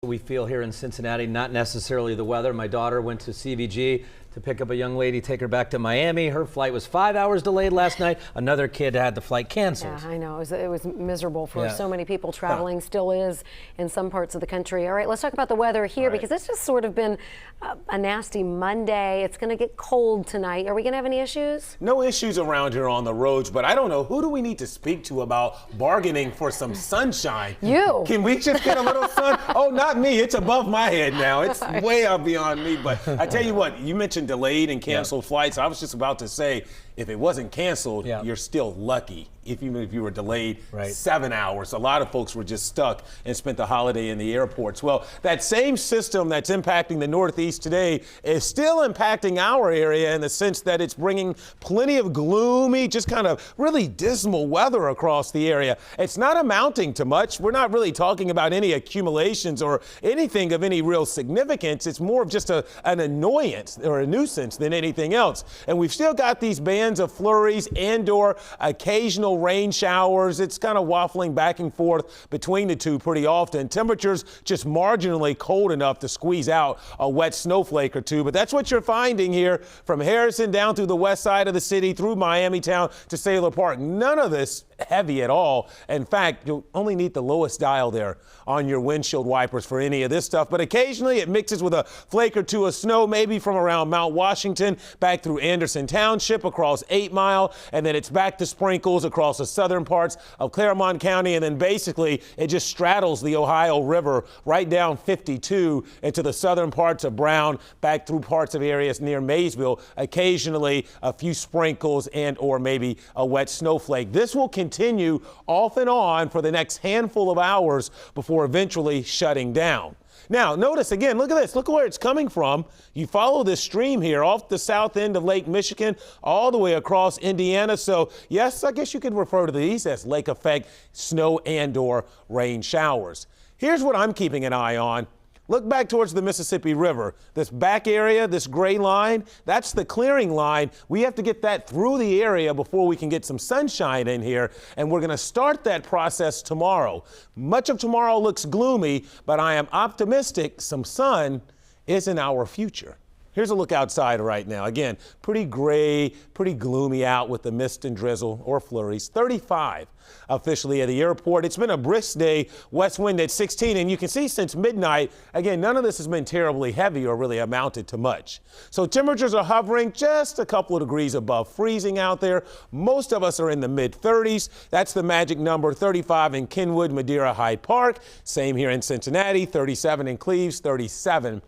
We feel here in Cincinnati, not necessarily the weather. My daughter went to CVG to pick up a young lady, take her back to Miami. Her flight was 5 hours delayed last night. Another kid had the flight canceled. Yeah, I know. It was miserable for so many people traveling, still is in some parts of the country. All right, let's talk about the weather here because it's just sort of been a nasty Monday. It's going to get cold tonight. Are we going to have any issues? No issues around here on the roads, but I don't know. Who do we need to speak to about bargaining for some sunshine? You. Can we just get a little sun? Oh, not me. It's above my head now. It's way up beyond me. But I tell you what, you mentioned delayed and canceled flights. I was just about to say, if it wasn't canceled, you're still lucky. Even if you were delayed 7 hours, a lot of folks were just stuck and spent the holiday in the airports. Well, that same system that's impacting the Northeast today is still impacting our area in the sense that it's bringing plenty of gloomy, just kind of really dismal weather across the area. It's not amounting to much. We're not really talking about any accumulations or anything of any real significance. It's more of just an annoyance or a nuisance than anything else. And we've still got these bands of flurries and/or occasional rain showers. It's kind of waffling back and forth between the two pretty often. Temperatures just marginally cold enough to squeeze out a wet snowflake or two. But that's what you're finding here from Harrison down through the west side of the city through Miamitown to Saylor Park. None of this heavy at all. In fact, you'll only need the lowest dial there on your windshield wipers for any of this stuff. But occasionally it mixes with a flake or two of snow, maybe from around Mount Washington back through Anderson Township across 8 Mile. And then it's back to sprinkles across the southern parts of Claremont County. And then basically it just straddles the Ohio River right down 52 into the southern parts of Brown, back through parts of areas near Maysville. Occasionally a few sprinkles and or maybe a wet snowflake. This will continue off and on for the next handful of hours before eventually shutting down. Now, notice again, look at this. Look where it's coming from. You follow this stream here off the south end of Lake Michigan all the way across Indiana. So, yes, I guess you could refer to these as lake effect snow and or rain showers. Here's what I'm keeping an eye on. Look back towards the Mississippi River. This back area, this gray line, that's the clearing line. We have to get that through the area before we can get some sunshine in here. And we're going to start that process tomorrow. Much of tomorrow looks gloomy, but I am optimistic some sun is in our future. Here's a look outside right now. Again, pretty gray, pretty gloomy out with the mist and drizzle or flurries. 35 officially at the airport. It's been a brisk day, west wind at 16, and you can see since midnight, again, none of this has been terribly heavy or really amounted to much. So temperatures are hovering just a couple of degrees above freezing out there. Most of us are in the mid-30s. That's the magic number, 35 in Kenwood, Madeira, Hyde Park. Same here in Cincinnati, 37 in Cleves, 37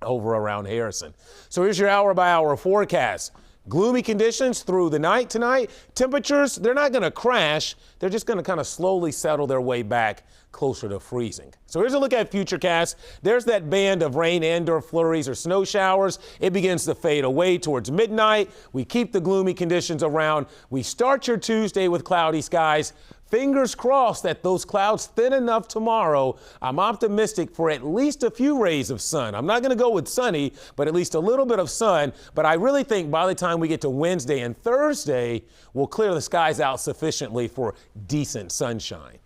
over around Harrison. So here's your hour-by-hour forecast. Gloomy conditions through the night tonight. Temperatures, they're not going to crash. They're just going to kind of slowly settle their way back closer to freezing. So here's a look at Futurecast. There's that band of rain and/or flurries or snow showers. It begins to fade away towards midnight. We keep the gloomy conditions around. We start your Tuesday with cloudy skies. Fingers crossed that those clouds thin enough tomorrow. I'm optimistic for at least a few rays of sun. I'm not going to go with sunny, but at least a little bit of sun. But I really think by the time we get to Wednesday and Thursday, we'll clear the skies out sufficiently for decent sunshine.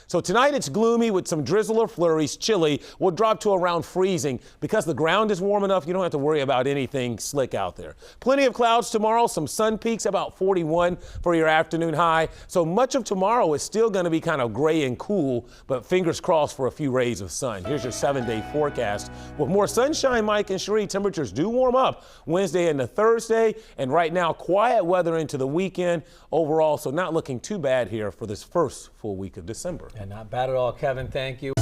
So tonight it's gloomy with some drizzle or flurries, chilly. We'll drop to around freezing. Because the ground is warm enough, you don't have to worry about anything slick out there. Plenty of clouds tomorrow, some sun peaks, about 41 for your afternoon high. So much of tomorrow is still going to be kind of gray and cool, but fingers crossed for a few rays of sun. Here's your 7-day forecast. With more sunshine, Mike and Cherie, temperatures do warm up Wednesday into Thursday. And right now, quiet weather into the weekend overall. So not looking too bad here for this first full week of December. And not bad at all, Kevin. Thank you.